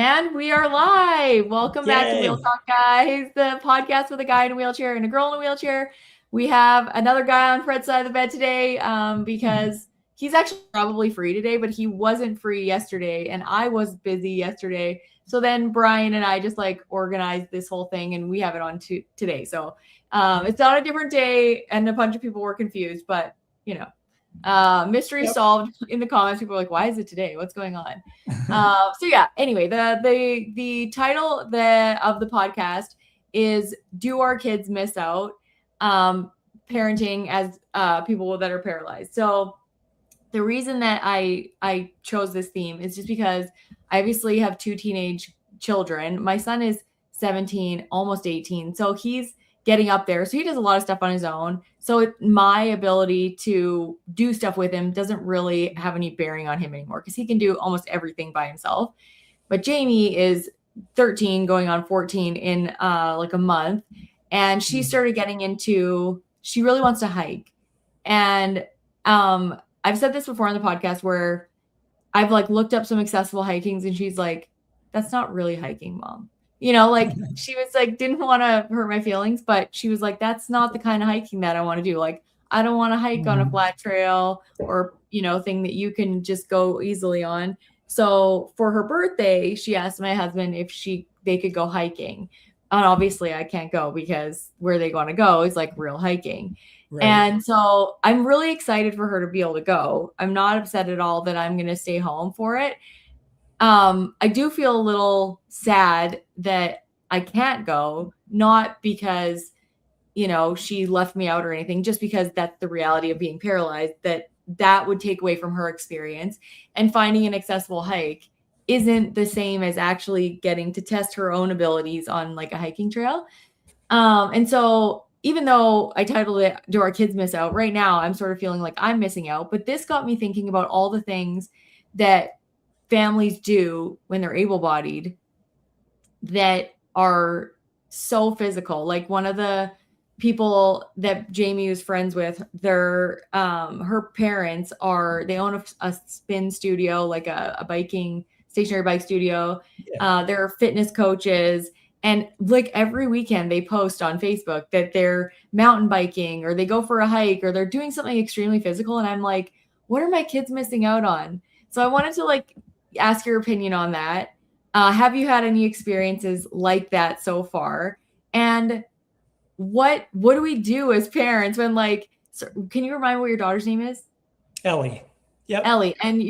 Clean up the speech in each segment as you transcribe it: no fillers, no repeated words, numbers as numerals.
And we are live. Welcome back to Yay. Wheel Talk, guys, the podcast with a guy in a wheelchair and a girl in a wheelchair. We have another guy on Fred's side of the bed today because he's actually probably free today, but he wasn't free yesterday, and I was busy yesterday. So then Brian and I just organized this whole thing, and we have it on today. So it's on a different day, and a bunch of people were confused, but mystery solved in the comments. People are like, why is it today? What's going on? Anyway, the title of the podcast is Do Our Kids Miss Out? Parenting as people that are paralyzed. So the reason that I chose this theme is just because I obviously have two teenage children. My son is 17, almost 18. So he's getting up there. So he does a lot of stuff on his own. So my ability to do stuff with him doesn't really have any bearing on him anymore because he can do almost everything by himself. But Jamie is 13 going on 14 in like a month. And she started getting into, she really wants to hike. And I've said this before on the podcast where I've looked up some accessible hikings and she's like, that's not really hiking, Mom. She was didn't want to hurt my feelings, but she was like, that's not the kind of hiking that I want to do. I don't want to hike on a flat trail or, thing that you can just go easily on. So for her birthday, she asked my husband if they could go hiking. And obviously I can't go because where they want to go is real hiking. Right. And so I'm really excited for her to be able to go. I'm not upset at all that I'm going to stay home for it. I do feel a little sad that I can't go, not because, she left me out or anything, just because that's the reality of being paralyzed, that would take away from her experience. And finding an accessible hike isn't the same as actually getting to test her own abilities on a hiking trail. And so even though I titled it, Do Our Kids Miss Out? Right now, I'm sort of feeling like I'm missing out, but this got me thinking about all the things that families do when they're able-bodied that are so physical. One of the people that Jamie was friends with, her parents they own a spin studio, a stationary bike studio. Yeah. They're fitness coaches. And every weekend they post on Facebook that they're mountain biking or they go for a hike or they're doing something extremely physical. And I'm like, what are my kids missing out on? So I wanted to ask your opinion on that. Have you had any experiences like that so far? And what do we do as parents when can you remind me what your daughter's name is? Ellie. Yep. Ellie. And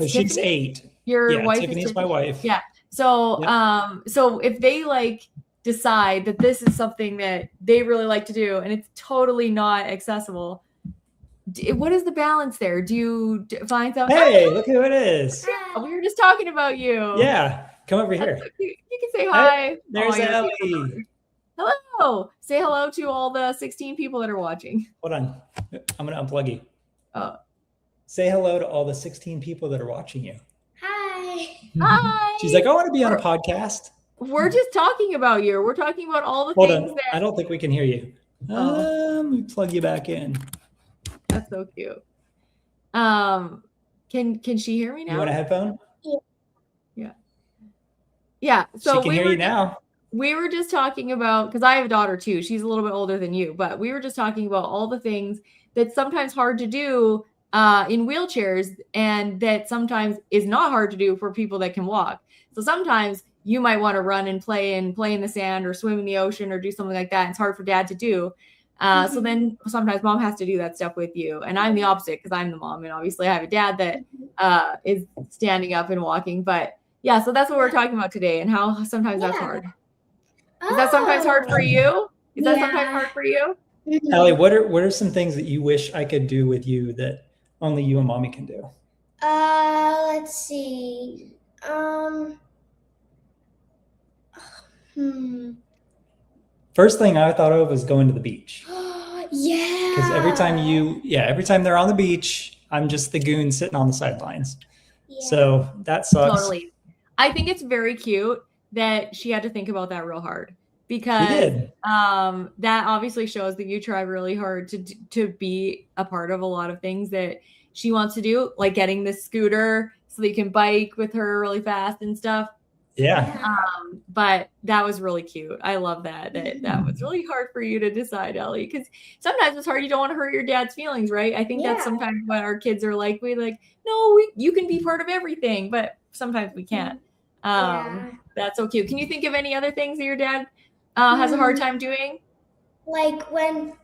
she's 8. Your wife Tiffany is my wife. Yeah. So, yep. So if they decide that this is something that they really like to do and it's totally not accessible, what is the balance there? Do you find something? Hey, look who it is. We were just talking about you. Yeah. Come over here. You can say hi. Hey, there's Ellie. Hello. Say hello to all the 16 people that are watching. Hold on. I'm going to unplug you. Oh. Say hello to all the 16 people that are watching you. Hi. Hi. She's like, I want to be on a podcast. We're just talking about you. We're talking about all the Hold things on. that I don't think we can hear you. Let me plug you back in. That's so cute. Can she hear me now? You want a headphone? Yeah. Yeah. So she can hear you now. We were just talking about, because I have a daughter too. She's a little bit older than you, but we were just talking about all the things that's sometimes hard to do in wheelchairs and that sometimes is not hard to do for people that can walk. So sometimes you might want to run and play in the sand or swim in the ocean or do something like that. It's hard for dad to do. So then sometimes mom has to do that stuff with you. And I'm the opposite because I'm the mom. And obviously I have a dad that is standing up and walking. But yeah, so that's what we're talking about today and how sometimes that's hard. Is that sometimes hard for you? Is that sometimes hard for you? Ellie, what are some things that you wish I could do with you that only you and mommy can do? Let's see. First thing I thought of was going to the beach. Yeah. Because every time they're on the beach, I'm just the goon sitting on the sidelines. Yeah. So that sucks. Totally. I think it's very cute that she had to think about that real hard because that obviously shows that you try really hard to be a part of a lot of things that she wants to do, like getting this scooter so that you can bike with her really fast and stuff. Yeah. But that was really cute. I love that. That was really hard for you to decide, Ellie, because sometimes it's hard. You don't want to hurt your dad's feelings, right? I think that's sometimes what our kids are like. No, you can be part of everything, but sometimes we can't. That's so cute. Can you think of any other things that your dad has a hard time doing? Like when,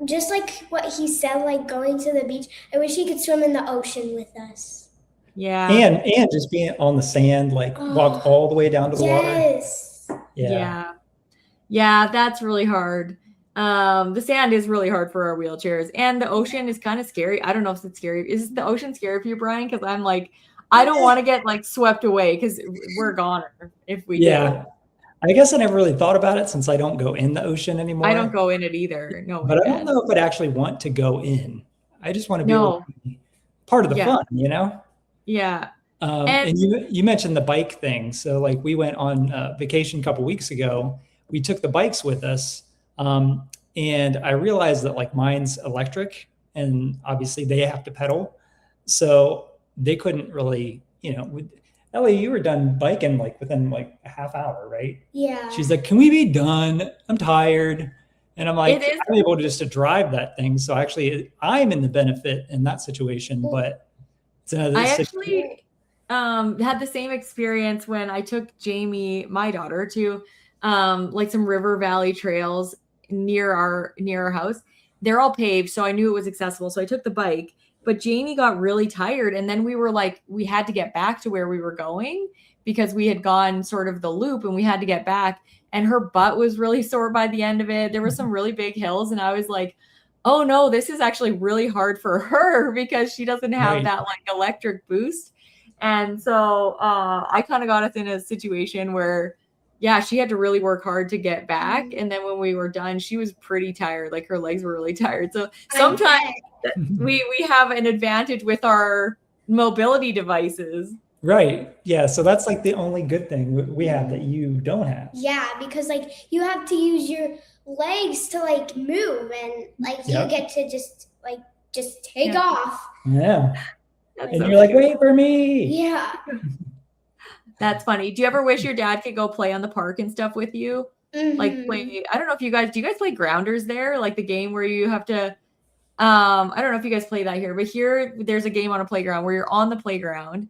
just like what he said, like going to the beach. I wish he could swim in the ocean with us. Yeah. And just being on the sand, like walk all the way down to the water. Yes. Yeah, that's really hard. The sand is really hard for our wheelchairs, and the ocean is kind of scary. I don't know if it's scary. Is the ocean scary for you, Brian? Because I'm like, I don't want to get like swept away because we're goner if we do. I guess I never really thought about it since I don't go in the ocean anymore. I don't go in it either. No, but I don't know if I'd actually want to go in. I just want to be able to be part of the fun, you know? Yeah. And you mentioned the bike thing. So like we went on vacation a couple weeks ago. We took the bikes with us. And I realized that like mine's electric and obviously they have to pedal. So they couldn't really, Ellie, you were done biking like within like a half hour, right? Yeah. She's like, can we be done? I'm tired. And I'm like, I'm able to drive that thing. So actually I'm in the benefit in that situation, but it's another situation. Actually had the same experience when I took Jamie, my daughter, to like some river valley trails near our house. They're all paved, so I knew it was accessible. So I took the bike. But Jamie got really tired, and then we had to get back to where we were going because we had gone sort of the loop and we had to get back, and her butt was really sore by the end of it. There were some really big hills, and I was like, oh no, this is actually really hard for her because she doesn't have that like electric boost. And so I kind of got us in a situation where she had to really work hard to get back. And then when we were done, she was pretty tired. Like her legs were really tired. So sometimes we have an advantage with our mobility devices. Right. Yeah. So that's like the only good thing we have that you don't have. Yeah, because like you have to use your legs to like move and like you get to just take off. Yeah. And you're like, wait for me. Yeah. That's funny. Do you ever wish your dad could go play on the park and stuff with you? Like play, I don't know if do you guys play Grounders there? Like the game where you have to, I don't know if you guys play that here, but here there's a game on a playground where you're on the playground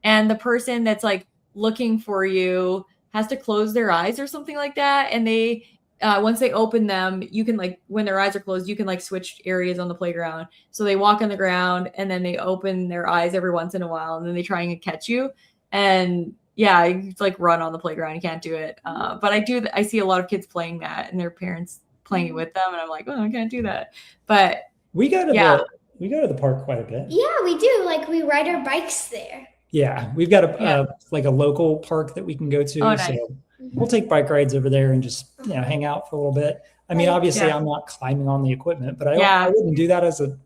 and the person that's like looking for you has to close their eyes or something like that. And they, once they open them, you can like, when their eyes are closed, you can like switch areas on the playground. So they walk on the ground and then they open their eyes every once in a while and then they try and catch you. And it's like run on the playground. You can't do it. But I see a lot of kids playing that and their parents playing it with them. And I'm like, oh, I can't do that. But we go to the park quite a bit. Yeah, we do. Like we ride our bikes there. Yeah. We've got a local park that we can go to. Oh, nice. So we'll take bike rides over there and just, hang out for a little bit. I mean, obviously I'm not climbing on the equipment, but I wouldn't do that as a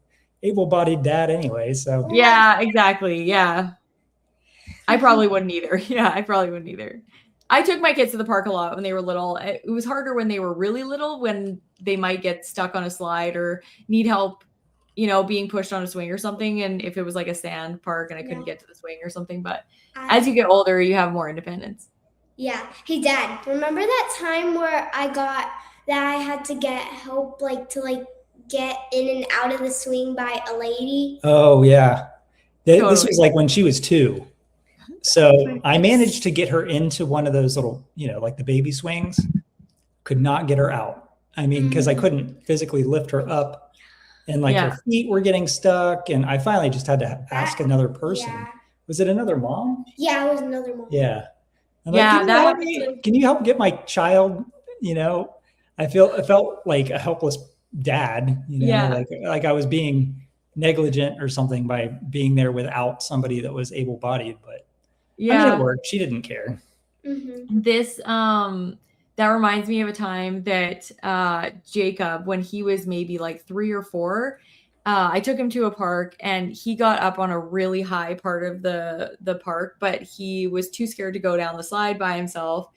able-bodied dad anyway. So yeah, exactly. Yeah. I probably wouldn't either. Yeah, I probably wouldn't either. I took my kids to the park a lot when they were little. It was harder when they were really little, when they might get stuck on a slide or need help, being pushed on a swing or something. And if it was like a sand park and I couldn't get to the swing or something, but as you get older, you have more independence. Yeah. Hey, Dad, remember that time where I had to get help, to get in and out of the swing by a lady? Oh, yeah. Totally. This was like when she was 2. So I managed to get her into one of those little, like the baby swings, could not get her out. I mean, because I couldn't physically lift her up and her feet were getting stuck. And I finally just had to ask another person. Yeah. Was it another mom? Yeah, it was another mom. Yeah. I'm like, can you help get my child? I felt like a helpless dad, like I was being negligent or something by being there without somebody that was able-bodied, but I mean, it worked. She didn't care. Mm-hmm. This that reminds me of a time that Jacob, when he was maybe like 3 or 4, I took him to a park and he got up on a really high part of the park, but he was too scared to go down the slide by himself.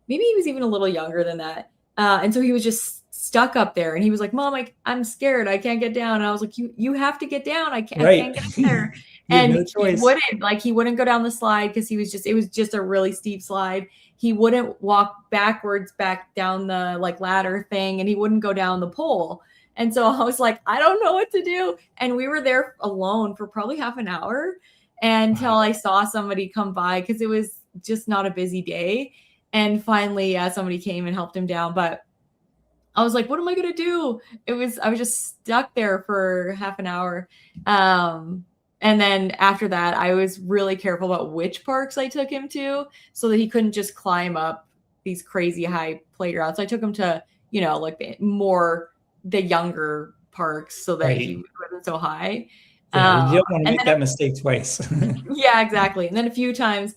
Maybe he was even a little younger than that. And so he was just stuck up there and he was like, Mom, I'm scared. I can't get down. And I was like, you have to get down. I can't get there. You have And no choice. he wouldn't go down the slide because it was just a really steep slide. He wouldn't walk backwards back down the like ladder thing, and he wouldn't go down the pole. And so I was like, I don't know what to do. And we were there alone for probably half an hour until I saw somebody come by because it was just not a busy day. And finally, somebody came and helped him down. But I was like, what am I going to do? I was just stuck there for half an hour. And then after that, I was really careful about which parks I took him to so that he couldn't just climb up these crazy high playgrounds. So I took him to, like the younger parks so that he wasn't so high. Yeah, you don't want to make that mistake twice. Yeah, exactly. And then a few times,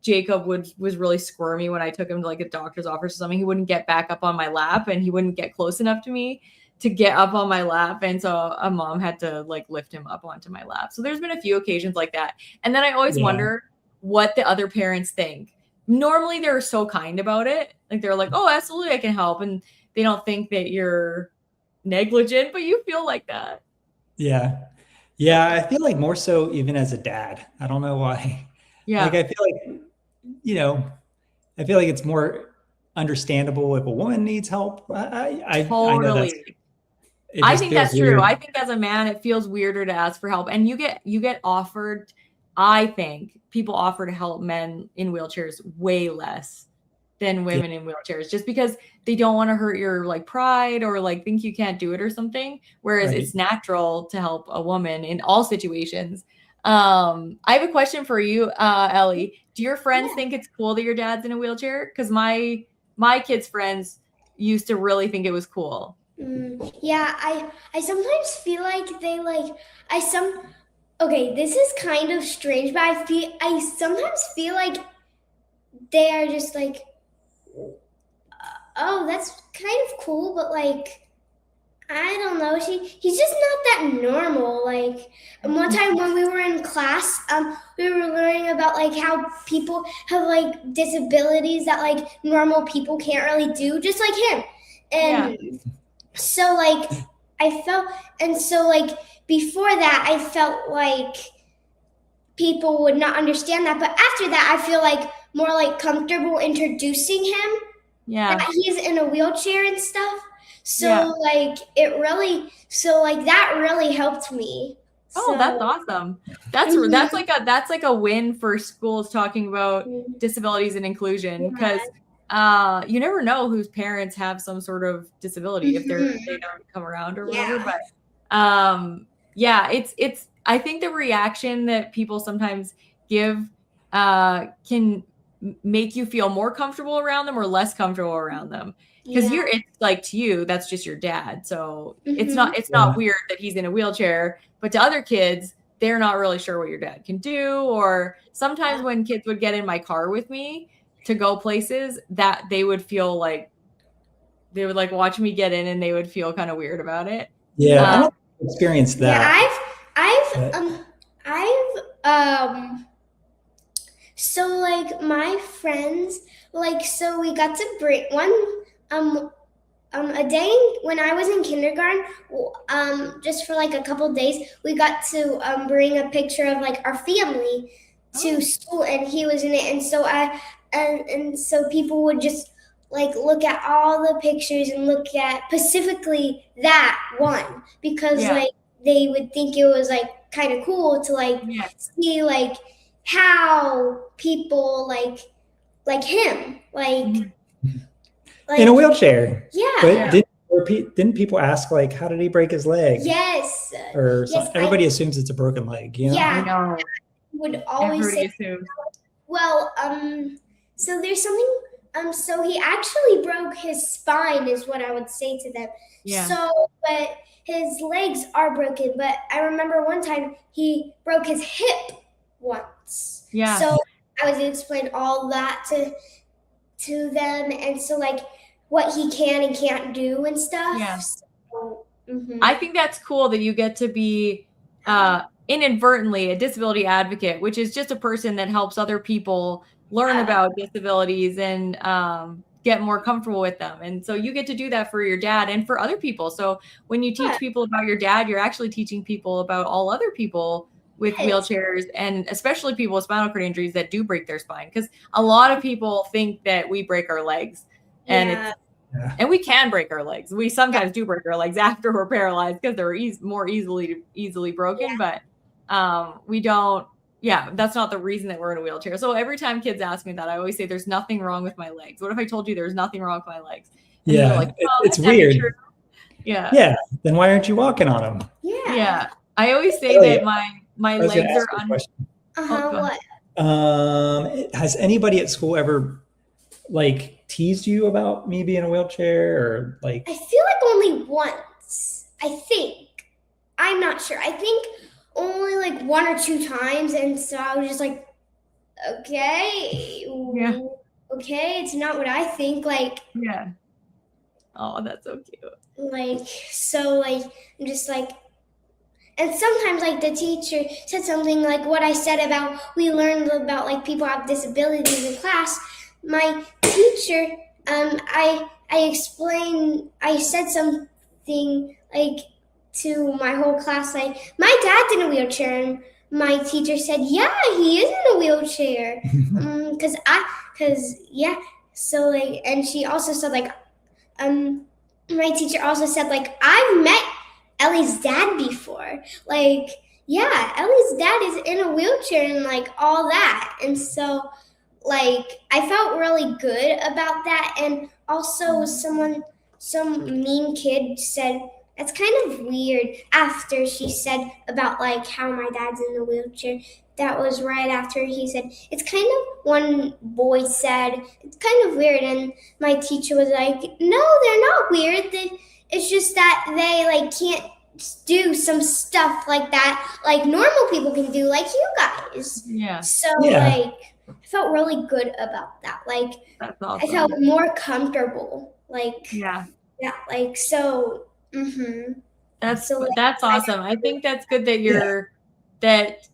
Jacob was really squirmy when I took him to like a doctor's office or something. He wouldn't get back up on my lap, and he wouldn't get close enough to me to get up on my lap. And so a mom had to like lift him up onto my lap. So there's been a few occasions like that. And then I always wonder what the other parents think. Normally they're so kind about it. Like they're like, oh, absolutely, I can help. And they don't think that you're negligent, but you feel like that. Yeah. Yeah. I feel like more so even as a dad. I don't know why. Yeah. Like I feel like, I feel like it's more understandable if a woman needs help. I know I think that's true. I think as a man, it feels weirder to ask for help. And you get offered, I think people offer to help men in wheelchairs way less than women in wheelchairs, just because they don't want to hurt your like pride or like think you can't do it or something. Whereas it's natural to help a woman in all situations. I have a question for you, Ellie. Do your friends think it's cool that your dad's in a wheelchair? Because my kids' friends used to really think it was cool. Yeah, I sometimes feel like okay, this is kind of strange, but I sometimes feel like they are just like, oh, that's kind of cool, but like, I don't know. He's just not that normal. Like one time when we were in class, we were learning about like how people have like disabilities that like normal people can't really do, just like him. And so like before that, I felt like people would not understand that. But after that, I feel like more like comfortable introducing him. Yeah. That he's in a wheelchair and stuff. So like that really helped me. Oh, that's awesome. That's like a win for schools talking about disabilities and inclusion, because you never know whose parents have some sort of disability if they don't come around or whatever. But it's I think the reaction that people sometimes give can make you feel more comfortable around them or less comfortable around them. Because it's like to you, that's just your dad. So it's not weird that he's in a wheelchair, but to other kids, they're not really sure what your dad can do. Or sometimes when kids would get in my car with me to go places, that they would feel like they would like watch me get in and they would feel kind of weird about it. Yeah, I don't experience that. So like my friends, like, so we got to bring a day when I was in kindergarten, just for like a couple days, we got to bring a picture of like our family to school, and he was in it. And so so people would just like look at all the pictures and look at specifically that one, because like they would think it was like kind of cool to like see like how people like him like in a wheelchair. Yeah. But didn't people ask like, how did he break his leg? Yes. Or everybody assumes it's a broken leg. You know? Yeah. I know. Would always say. Well, so there's something. So he actually broke his spine, is what I would say to them. Yeah. So, but his legs are broken. But I remember one time he broke his hip once. Yeah. So I was explain all that to them, and so like what he can and can't do and stuff. Yeah. So, I think that's cool that you get to be inadvertently a disability advocate, which is just a person that helps other people learn about disabilities and get more comfortable with them. And so you get to do that for your dad and for other people. So when you teach people about your dad, you're actually teaching people about all other people with Yes. wheelchairs, and especially people with spinal cord injuries that do break their spine, because a lot of people think that we break our legs, and Yeah. and we can break our legs. We sometimes do break our legs after we're paralyzed because they're more easily broken, but we don't. Yeah, that's not the reason that we're in a wheelchair. So every time kids ask me that, I always say there's nothing wrong with my legs. What if I told you there's nothing wrong with my legs? And they're like, oh, it's that can't be weird. true. Yeah. Yeah. Then why aren't you walking on them? Yeah. Yeah. I always say that my I was gonna legs ask are you a question. What? Has anybody at school ever like teased you about me being in a wheelchair, or like? I feel like only once. I think. I'm not sure. I think only like 1 or 2 times, and so I was just like, okay, Yeah. okay, it's not what I think. Like, Yeah. Oh, that's so cute. like, so like, I'm just like, and sometimes like the teacher said something like what I said about we learned about like people have disabilities in class. My teacher, I explained, I said something like to my whole class, like my dad's in a wheelchair, and my teacher said, yeah, he is in a wheelchair, so like, and she also said like, my teacher also said like, I've met Ellie's dad before, like, yeah, Ellie's dad is in a wheelchair and like all that, and so like I felt really good about that. And also some mean kid said that's kind of weird after she said about like how my dad's in the wheelchair. That was right after he said it's kind of, one boy said it's kind of weird, and my teacher was like, no, they're not weird, it's just that they like can't do some stuff like that like normal people can do, like you guys. Yeah. So like I felt really good about that. Like, that's awesome. I felt more comfortable. Like, yeah, like so. That's so, like, that's awesome. I think that's good that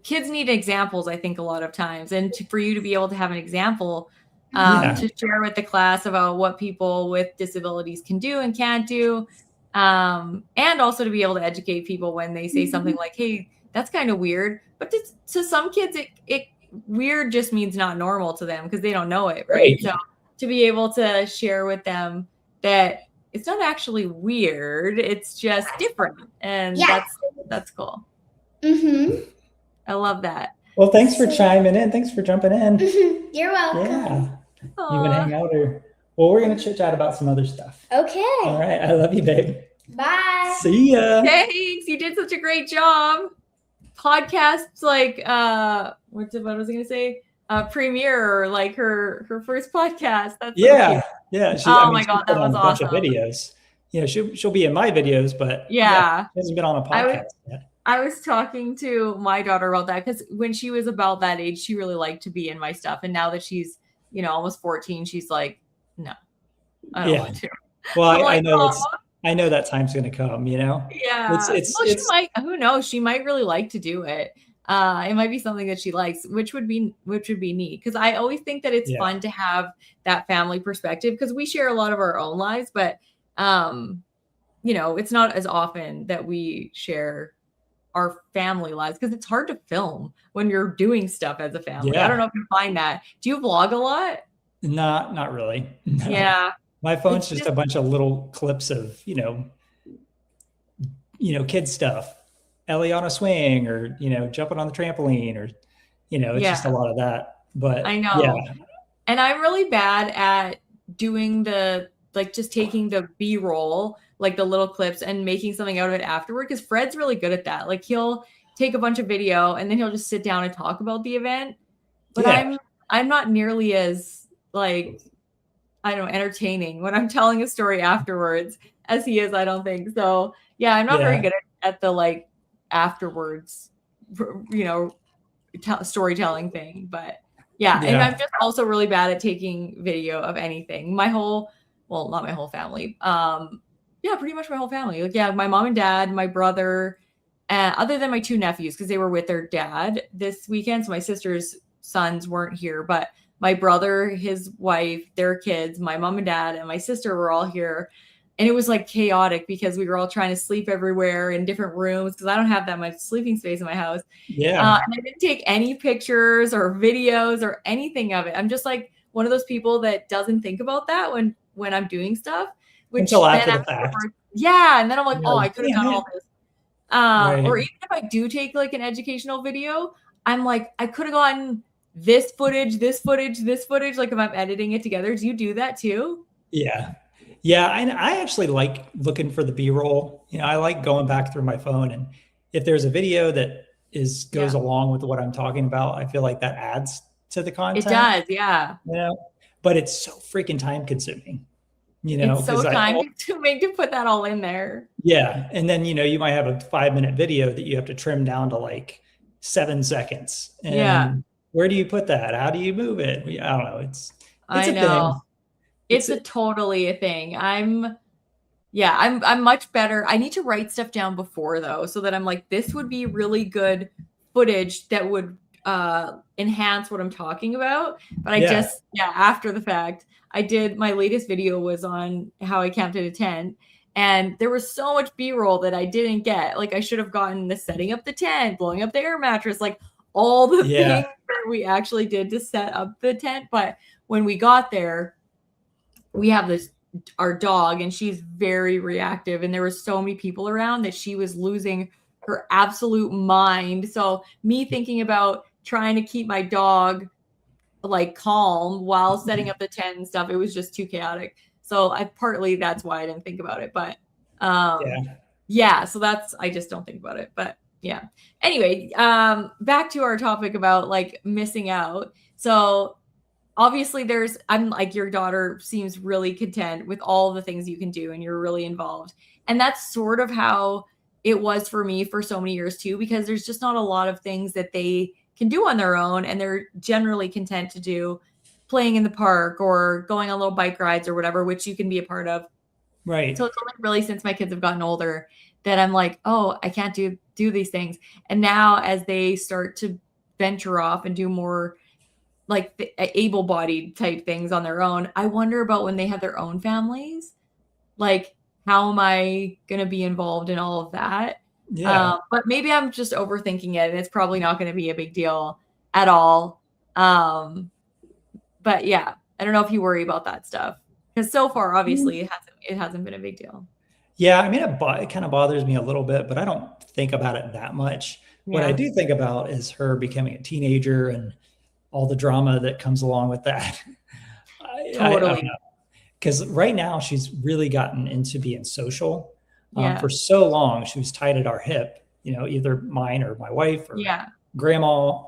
kids need examples. I think a lot of times, and for you to be able to have an example to share with the class about what people with disabilities can do and can't do, and also to be able to educate people when they say something like, "Hey, that's kind of weird," but to some kids, it weird just means not normal to them because they don't know it, right? So to be able to share with them that it's not actually weird, it's just different, and that's cool. I love that. Well, thanks for chiming in. Thanks for jumping in. You're welcome. Yeah. You want to hang out, or? Well, we're gonna chit chat about some other stuff. Okay. All right. I love you, babe. Bye. See ya. Thanks. You did such a great job. Podcasts like what was I gonna say? Premiere, or like her first podcast. That's so cute. Yeah. My God, that was awesome. A bunch of videos. You know, she'll be in my videos, but she hasn't been on a podcast yet. I was talking to my daughter about that because when she was about that age, she really liked to be in my stuff, and now that she's almost 14, she's like, no, I don't want to. Well, I know I know that time's going to come. Yeah. She might. Who knows? She might really like to do it. It might be something that she likes, which would be neat. Because I always think that it's fun to have that family perspective, because we share a lot of our own lives, but it's not as often that we share our family lives because it's hard to film when you're doing stuff as a family. I don't know if you find that. Do you vlog a lot? Not really. No. Yeah. My phone's just a bunch of little clips of, kid stuff. Ellie on a swing, or, jumping on the trampoline, or, it's just a lot of that. But I know. Yeah. And I'm really bad at doing just taking the B-roll, like the little clips, and making something out of it afterward. Because Fred's really good at that. Like, he'll take a bunch of video and then he'll just sit down and talk about the event. But I'm not nearly as entertaining when I'm telling a story afterwards as he is, I don't think. So yeah, I'm not very good at the afterwards, storytelling thing. But and I'm just also really bad at taking video of anything. Not my whole family. Pretty much my whole family. My mom and dad, my brother, other than my 2 nephews, because they were with their dad this weekend. So my sister's sons weren't here, but my brother, his wife, their kids, my mom and dad, and my sister were all here. And it was like chaotic because we were all trying to sleep everywhere in different rooms because I don't have that much sleeping space in my house. Yeah. And I didn't take any pictures or videos or anything of it. I'm just like one of those people that doesn't think about that when I'm doing stuff, which Until then after the fact. afterwards, yeah. And then I'm like, You're oh, like, I could have damn done it. all this. Right. Or even if I do take like an educational video, I'm like, I could have gotten this footage, this footage, this footage. Like if I'm editing it together, do you do that too? Yeah. Yeah. I actually like looking for the B-roll. You know, I like going back through my phone, and if there's a video that goes Yeah. along with what I'm talking about, I feel like that adds to the It content. does, yeah. You know, but it's so freaking time consuming, you know, It's so time consuming to put that all in there. yeah. And then, you know, you might have a 5-minute video that you have to trim down to like 7 seconds. And Yeah. where do you put that? How do you move it? I don't know. It's I a know. thing. It's a totally a thing. I'm much better. I need to write stuff down before though, so that I'm like, this would be really good footage that would enhance what I'm talking about. But I just after the fact, I did my latest video was on how I camped at a tent. And there was so much B-roll that I didn't get. Like I should have gotten the setting up the tent, blowing up the air mattress, like all the things that we actually did to set up the tent. But when we got there, we have our dog, and she's very reactive, and there were so many people around that she was losing her absolute mind. So me thinking about trying to keep my dog like calm while setting up the tent and stuff, it was just too chaotic. So partly that's why I didn't think about it. But so I just don't think about it. But yeah. Anyway, back to our topic about like missing out. So obviously I'm like, your daughter seems really content with all the things you can do, and you're really involved. And that's sort of how it was for me for so many years too, because there's just not a lot of things that they can do on their own, and they're generally content to do playing in the park or going on little bike rides or whatever, which you can be a part of. Right. So it's only really since my kids have gotten older that I'm like, oh, I can't do these things. And now as they start to venture off and do more like the able-bodied type things on their own, I wonder about when they have their own families, like how am I going to be involved in all of that? Yeah. But maybe I'm just overthinking it, and it's probably not going to be a big deal at all. But yeah, I don't know if you worry about that stuff, because so far, obviously, it hasn't been a big deal. Yeah, I mean, it kind of bothers me a little bit, but I don't think about it that much. What I do think about is her becoming a teenager and all the drama that comes along with that. Totally. Because right now she's really gotten into being social. For so long, she was tied at our hip, you know, either mine or my wife or grandma.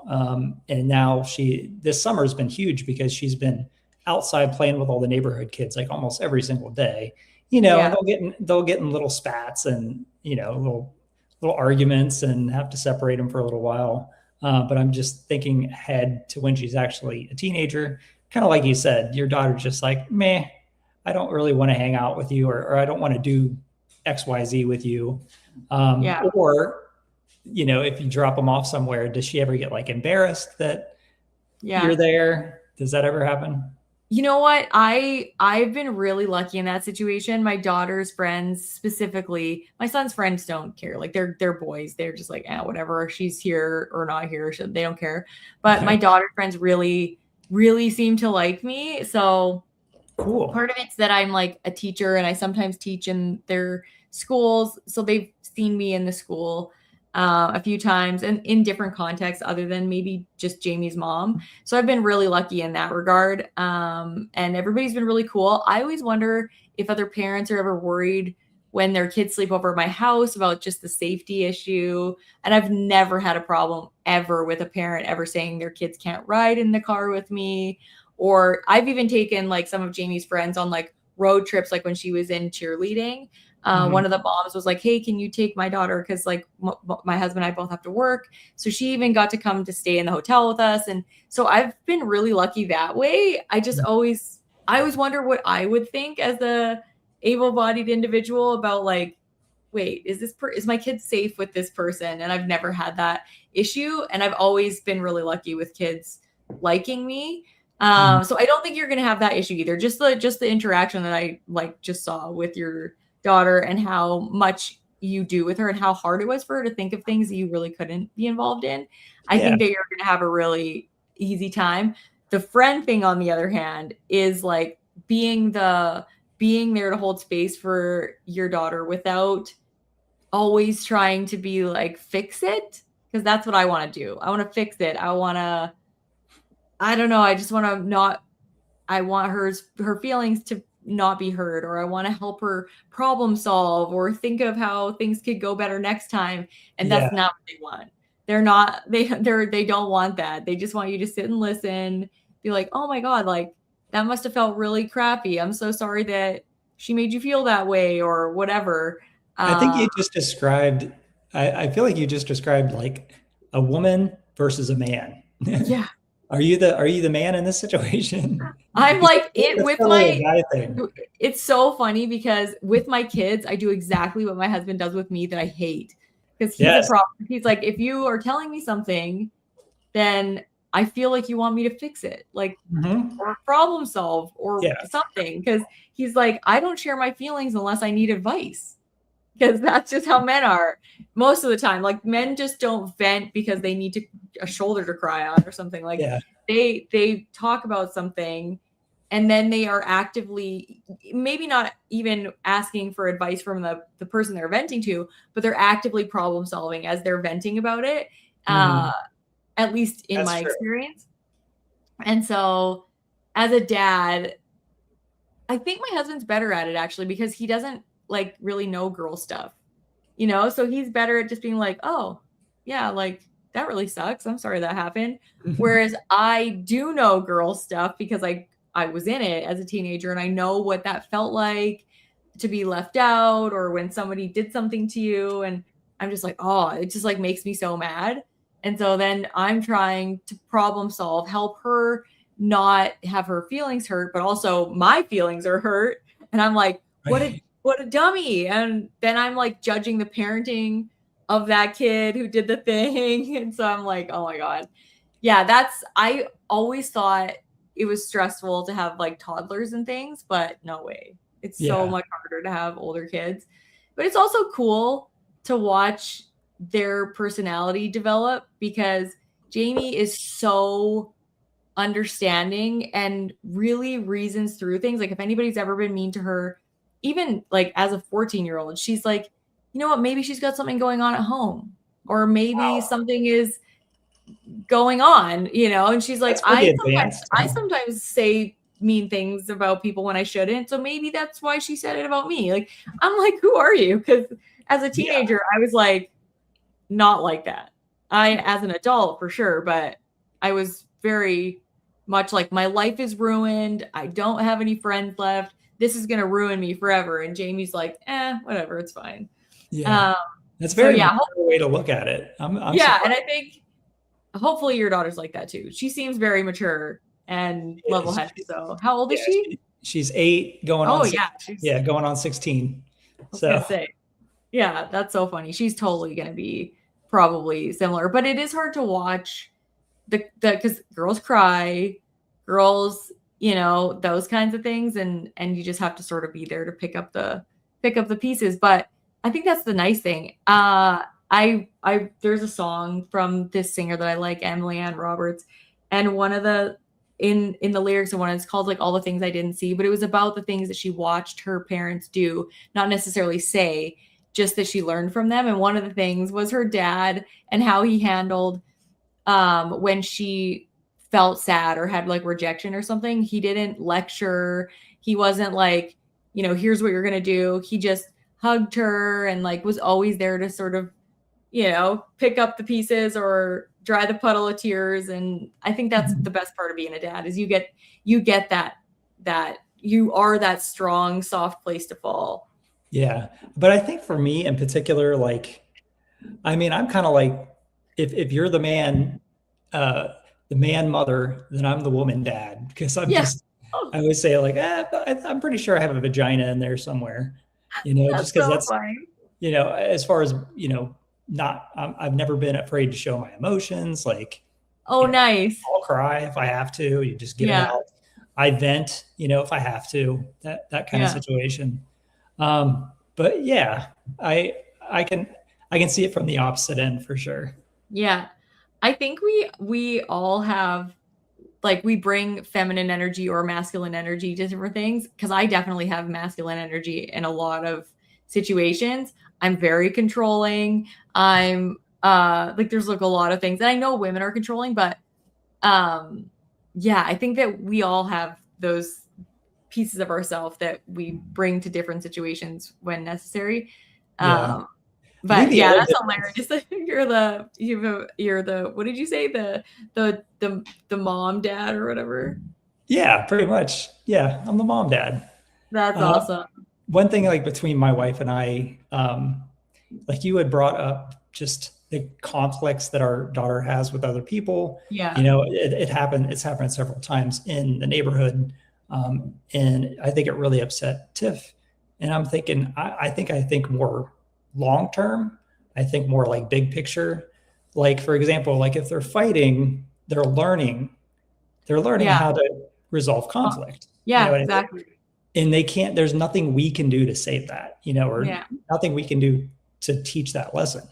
And now this summer has been huge because she's been outside playing with all the neighborhood kids, like almost every single day, you know, and they'll get in little spats and, you know, little arguments and have to separate them for a little while. But I'm just thinking ahead to when she's actually a teenager, kind of like you said, your daughter's just like, meh, I don't really want to hang out with you, or I don't want to do XYZ with you. Or, you know, if you drop them off somewhere, does she ever get like embarrassed that you're there? Does that ever happen? You know what? I've been really lucky in that situation. My daughter's friends, specifically, my son's friends don't care. Like they're boys. They're just like, whatever. She's here or not here. They don't care. But my daughter's friends really, really seem to like me. So cool. Part of it's that I'm like a teacher, and I sometimes teach in their schools. So they've seen me in the school a few times and in different contexts other than maybe just Jamie's mom. So I've been really lucky in that regard. And everybody's been really cool. I always wonder if other parents are ever worried when their kids sleep over at my house about just the safety issue. And I've never had a problem ever with a parent ever saying their kids can't ride in the car with me. Or I've even taken like some of Jamie's friends on like road trips, like when she was in cheerleading. One of the moms was like, hey, can you take my daughter? Because like my husband and I both have to work. So she even got to come to stay in the hotel with us. And so I've been really lucky that way. I always wonder what I would think as a able-bodied individual about like, wait, is my kid safe with this person? And I've never had that issue. And I've always been really lucky with kids liking me. So I don't think you're going to have that issue either. Just the interaction that I like just saw with your daughter and how much you do with her and how hard it was for her to think of things that you really couldn't be involved in. I think that you're going to have a really easy time. The friend thing, on the other hand, is like being there to hold space for your daughter without always trying to be like, fix it. Because that's what I want to do. I want to fix it. I don't know. I just want to not, I want her feelings to not be heard, or I want to help her problem solve or think of how things could go better next time. And that's not what they want. They don't want that. They just want you to sit and listen, be like, oh my God, like that must have felt really crappy. I'm so sorry that she made you feel that way or whatever. I think you just described, I feel like you just described like a woman versus a man. Yeah. Are you the man in this situation? I'm like it with totally a guy thing. It's so funny because with my kids, I do exactly what my husband does with me that I hate. Because he's a problem. He's like, if you are telling me something, then I feel like you want me to fix it, like or problem solve or something. Because he's like, I don't share my feelings unless I need advice. Because that's just how men are most of the time. Like men just don't vent because they need a shoulder to cry on or something. Like they talk about something and then they are actively, maybe not even asking for advice from the person they're venting to, but they're actively problem solving as they're venting about it. At least in my experience. And so as a dad, I think my husband's better at it actually, because he doesn't like really know girl stuff, so he's better at just being like, oh yeah, like that really sucks, I'm sorry that happened. Whereas I do know girl stuff because I was in it as a teenager and I know what that felt like to be left out or when somebody did something to you, and I'm just like, oh, it just like makes me so mad. And so then I'm trying to problem solve, help her not have her feelings hurt, but also my feelings are hurt, and I'm like, what a dummy. And then I'm like judging the parenting of that kid who did the thing. And so I'm like, oh my God. Yeah, I always thought it was stressful to have like toddlers and things, but no way. It's so much harder to have older kids. But it's also cool to watch their personality develop because Jamie is so understanding and really reasons through things. Like if anybody's ever been mean to her, even like as a 14-year-old, she's like, you know what, maybe she's got something going on at home, or maybe something is going on, and she's like, I sometimes say mean things about people when I shouldn't. So maybe that's why she said it about me. Like, I'm like, who are you? Because as a teenager, I was like, not like that. As an adult for sure, but I was very much like, my life is ruined. I don't have any friends left. This is going to ruin me forever. And Jamie's like, whatever, it's fine. Yeah. That's very mature way to look at it. I'm and I think hopefully your daughter's like that too. She seems very mature and level-headed. So how old is she? She's 8 going on. Going on 16. Yeah, that's so funny. She's totally going to be probably similar, but it is hard to watch because girls cry, girls, those kinds of things. And you just have to sort of be there to pick up the pieces. But I think that's the nice thing. There's a song from this singer that I like, Emily Ann Roberts, and one of the in the lyrics of one, it's called like All the Things I Didn't See, but it was about the things that she watched her parents do, not necessarily say, just that she learned from them. And one of the things was her dad and how he handled when she felt sad or had like rejection or something. He didn't lecture. He wasn't like, here's what you're going to do. He just hugged her and like was always there to sort of, pick up the pieces or dry the puddle of tears. And I think that's the best part of being a dad is you get that you are that strong, soft place to fall. Yeah. But I think for me in particular, like, I mean, I'm kind of like, if you're the man mother, then I'm the woman dad, because I always say like, I'm pretty sure I have a vagina in there somewhere, just because that's, as far as, I've never been afraid to show my emotions. Like, Oh, nice. I'll cry if I have to. You just get it Yeah. out. I vent, if I have to, that kind of situation. But yeah, I I can I can see it from the opposite end for sure. Yeah. I think we all have, like, we bring feminine energy or masculine energy to different things, because I definitely have masculine energy in a lot of situations. I'm very controlling. I'm like, there's like a lot of things, and I know women are controlling, but yeah, I think that we all have those pieces of ourselves that we bring to different situations when necessary. Yeah. I think But the yeah, other that's difference, hilarious. You're the what did you say, the mom dad or whatever? yeah, pretty much. Yeah, I'm the mom dad. That's Uh, awesome. One thing like between my wife and I, like you had brought up just the conflicts that our daughter has with other people. Yeah. It happened. It's happened several times in the neighborhood, and I think it really upset Tiff. And I'm thinking, I think more long term. I think more like big picture. Like for example, like if they're fighting, they're learning Yeah. how to resolve conflict. You know Yeah, what I mean? exactly. And there's nothing we can do to save that, or Yeah. nothing we can do to teach that lesson.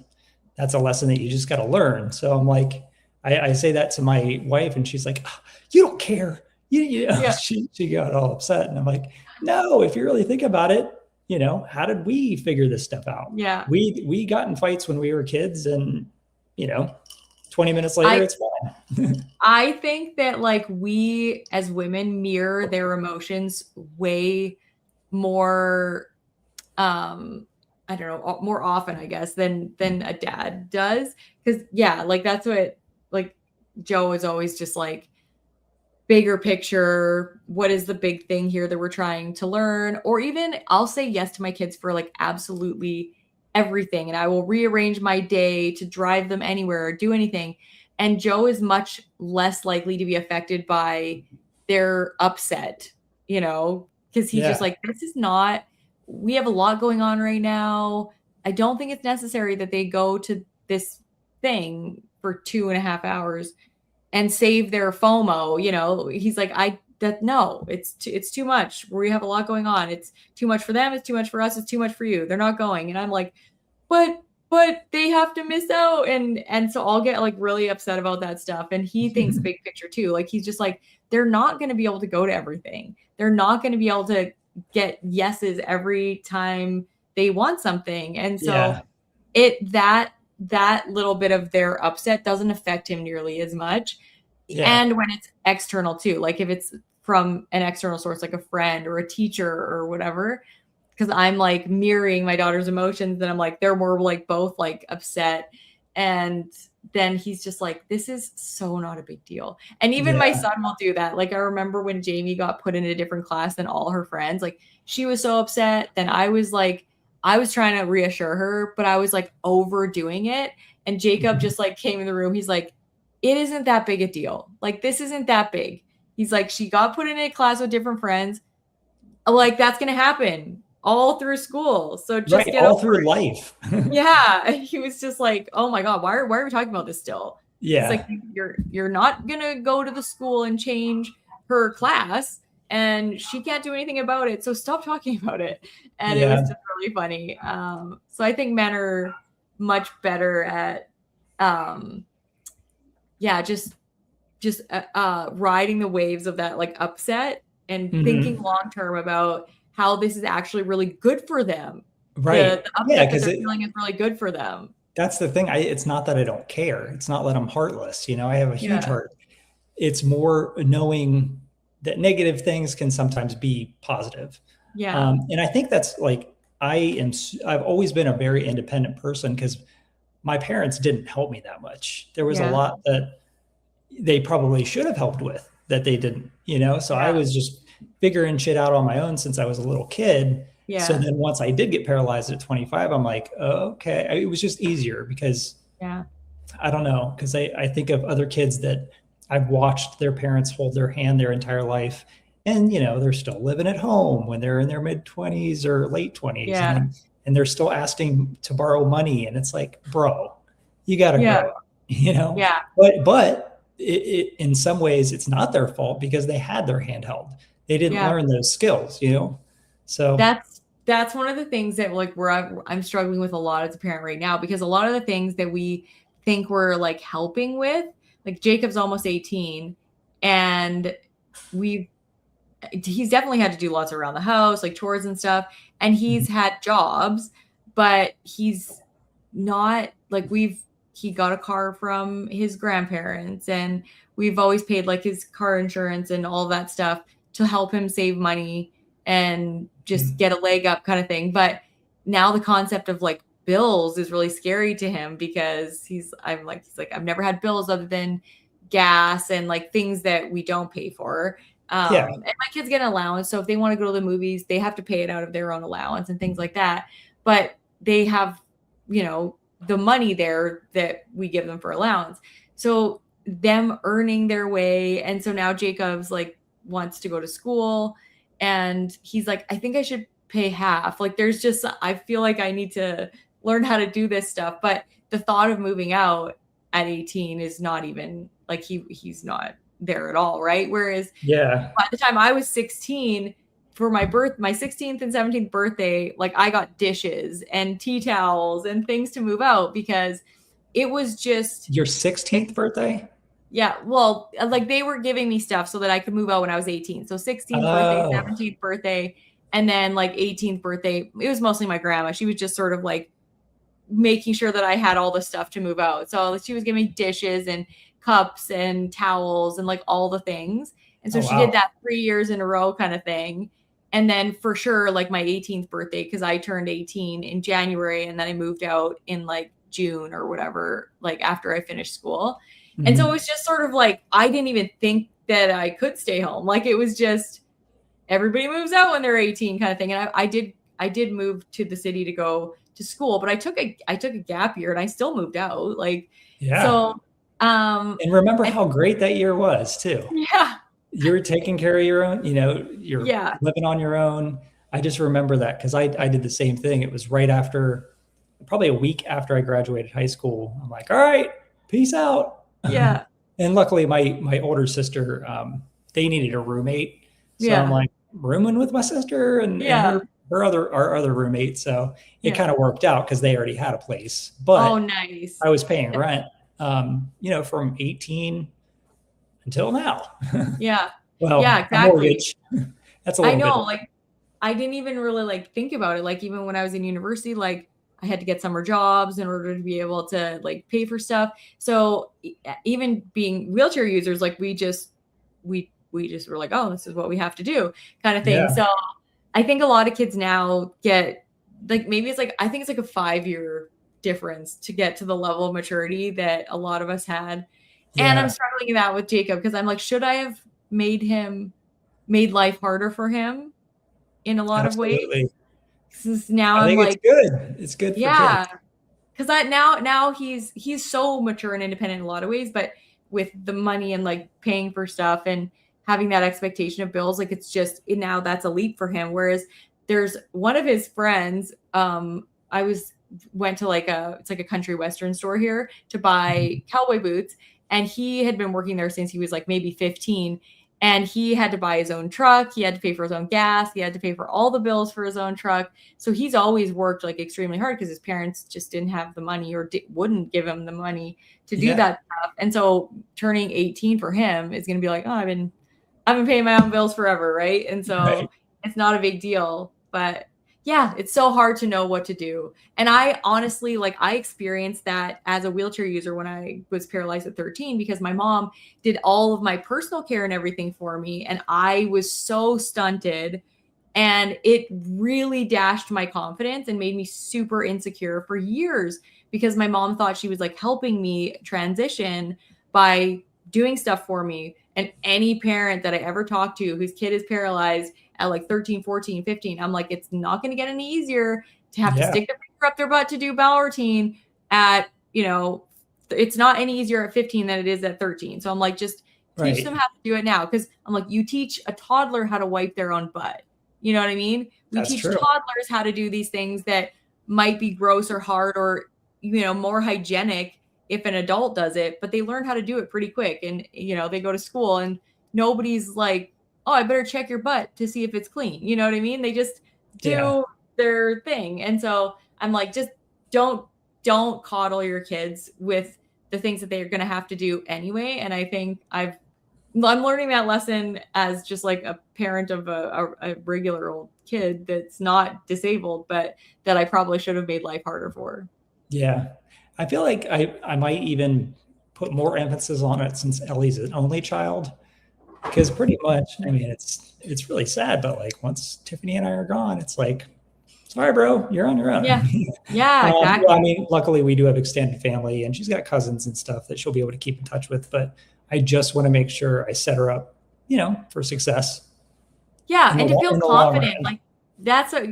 That's a lesson that you just got to learn. So I'm like, I say that to my wife and she's like, "Oh, you don't care." Yeah. She got all upset. And I'm like, no, if you really think about it, how did we figure this stuff out? Yeah. We got in fights when we were kids and, 20 minutes later, I it's fine. I think that, like, we as women mirror their emotions way more, I don't know, more often, I guess, than a dad does. Because yeah, like, that's what, like, Joe is always just like, bigger picture, what is the big thing here that we're trying to learn? Or even I'll say yes to my kids for like absolutely everything, and I will rearrange my day to drive them anywhere or do anything. And Joe is much less likely to be affected by their upset, because he's just Yeah. like, this is not, we have a lot going on right now. I don't think it's necessary that they go to this thing for 2.5 hours and save their FOMO. He's like, no, it's too much. We have a lot going on. It's too much for them. It's too much for us. It's too much for you. They're not going. And I'm like, but they have to miss out. And so I'll get like really upset about that stuff. And he thinks big picture too. Like, he's just like, they're not going to be able to go to everything. They're not going to be able to get yeses every time they want something. And so Yeah. that little bit of their upset doesn't affect him nearly as much. Yeah. And when it's external too, like if it's from an external source, like a friend or a teacher or whatever, because I'm like mirroring my daughter's emotions, and I'm like, they're more like both like upset. And then he's just like, this is so not a big deal. And even my Yeah. son will do that. Like, I remember when Jamie got put in a different class than all her friends, like she was so upset. Then I was trying to reassure her, but I was like overdoing it. And Jacob just like came in the room. He's like, it isn't that big a deal. Like, this isn't that big. He's like, she got put in a class with different friends. Like, that's going to happen all through school. So just get all over through it. life. Yeah. He was just like, oh my God, why are we talking about this still? Yeah. It's like, you're not going to go to the school and change her class, and she can't do anything about it. So stop talking about it. And it was just really funny. So I think men are much better at, just riding the waves of that like upset and thinking long term about how this is actually really good for them. Right. The upset that they're feeling is really good for them. That's the thing. It's not that I don't care. It's not that I'm heartless. I have a huge heart. It's more knowing that negative things can sometimes be positive. Yeah. And I think that's like, I've always been a very independent person because my parents didn't help me that much. There was a lot that they probably should have helped with that they didn't, so I was just figuring shit out on my own since I was a little kid. Yeah. So then once I did get paralyzed at 25, I'm like, oh, okay. It was just easier because I don't know. Because I think of other kids that I've watched their parents hold their hand their entire life. And, they're still living at home when they're in their mid 20s or late 20s. Yeah. And they're still asking to borrow money. And it's like, bro, you got to grow up, Yeah. But in some ways it's not their fault because they had their handheld. They didn't Yeah. learn those skills, So That's one of the things that like I'm struggling with a lot as a parent right now, because a lot of the things that we think we're like helping with, like Jacob's almost 18 and he's definitely had to do lots around the house, like chores and stuff. And he's had jobs, but he's not like he got a car from his grandparents, and we've always paid like his car insurance and all that stuff to help him save money and just get a leg up kind of thing. But now the concept of like bills is really scary to him, because he's like, I've never had bills other than gas and like things that we don't pay for. And my kids get an allowance. So if they want to go to the movies, they have to pay it out of their own allowance and things like that. But they have, the money there that we give them for allowance. So them earning their way. And so now Jacob's like wants to go to school, and he's like, I think I should pay half. Like I feel like I need to learn how to do this stuff. But the thought of moving out at 18 is not even like he's not there at all, right? Whereas by the time I was 16, for my 16th and 17th birthday, like I got dishes and tea towels and things to move out, because it was just your 16th birthday. Yeah, well, like they were giving me stuff so that I could move out when I was 18. So 16th birthday, 17th birthday, and then like 18th birthday, it was mostly my grandma. She was just sort of like making sure that I had all the stuff to move out. So she was giving me dishes and cups and towels and like all the things. And so she did that 3 years in a row kind of thing. And then for sure, like my 18th birthday, because I turned 18 in January, and then I moved out in like June or whatever, like after I finished school. Mm-hmm. And so it was just sort of like, I didn't even think that I could stay home. Like it was just, everybody moves out when they're 18 kind of thing. And I did move to the city to go to school, but I took a gap year and I still moved out. Like, so, and remember how great that year was too. Yeah. You were taking care of your own, you're living on your own. I just remember that because I did the same thing. It was right after, probably a week after I graduated high school. I'm like, all right, peace out. Yeah. And luckily my older sister, they needed a roommate. So I'm like rooming with my sister and our other roommate. So it kind of worked out because they already had a place. But nice. I was paying rent, from 18 until now. Yeah. Well, exactly. Mortgage. That's a little bit. Like I didn't even really like think about it. Like even when I was in university, like I had to get summer jobs in order to be able to like pay for stuff. So even being wheelchair users, like we just were like, oh, this is what we have to do kind of thing. Yeah. So I think a lot of kids now get like, maybe it's like, I think it's like a 5-year difference to get to the level of maturity that a lot of us had. Yeah. And I'm struggling with that with Jacob, because I'm like, should I have made life harder for him in a lot of ways? Now I'm like, it's good. Yeah. Because now he's so mature and independent in a lot of ways, but with the money and like paying for stuff and having that expectation of bills, like it's just now that's a leap for him. Whereas there's one of his friends, went to it's like a country western store here to buy cowboy boots. And he had been working there since he was like maybe 15. And he had to buy his own truck. He had to pay for his own gas. He had to pay for all the bills for his own truck. So he's always worked like extremely hard because his parents just didn't have the money or wouldn't give him the money to do that stuff. And so turning 18 for him is going to be like, oh, I've been paying my own bills forever. Right. And so it's not a big deal, but yeah, it's so hard to know what to do. And I honestly, like, I experienced that as a wheelchair user when I was paralyzed at 13, because my mom did all of my personal care and everything for me. And I was so stunted, and it really dashed my confidence and made me super insecure for years, because my mom thought she was like helping me transition by doing stuff for me. And any parent that I ever talked to whose kid is paralyzed at like 13, 14, 15, I'm like, it's not going to get any easier to have to stick the finger up their butt to do bowel routine at, it's not any easier at 15 than it is at 13. So I'm like, just teach them how to do it now. Cause I'm like, you teach a toddler how to wipe their own butt. You know what I mean? We teach toddlers how to do these things that might be gross or hard or, more hygienic if an adult does it, but they learn how to do it pretty quick. And, you know, they go to school and nobody's like, oh, I better check your butt to see if it's clean. You know what I mean? They just do their thing. And so I'm like, just don't coddle your kids with the things that they're going to have to do anyway. And I think I'm learning that lesson as just like a parent of a regular old kid that's not disabled, but that I probably should have made life harder for. Yeah. I feel like I might even put more emphasis on it since Ellie's an only child, because pretty much, I mean, it's really sad, but like once Tiffany and I are gone, it's like, sorry, bro, you're on your own. Yeah. Yeah, exactly. Well, I mean, luckily we do have extended family and she's got cousins and stuff that she'll be able to keep in touch with, but I just want to make sure I set her up, you know, for success. Yeah. And to feel confident, like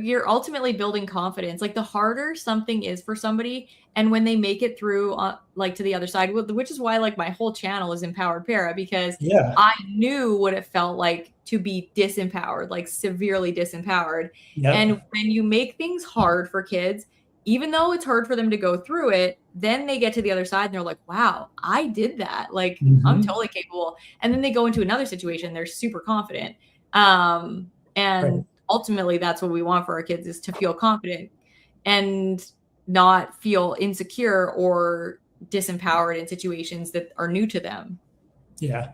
you're ultimately building confidence. Like the harder something is for somebody, and when they make it through like to the other side, which is why like my whole channel is Empowered Para, because I knew what it felt like to be disempowered, like severely disempowered. And when you make things hard for kids, even though it's hard for them to go through it, then they get to the other side and they're like, wow, I did that. Like I'm totally capable. And then they go into another situation, they're super confident. And ultimately that's what we want for our kids, is to feel confident and not feel insecure or disempowered in situations that are new to them. Yeah.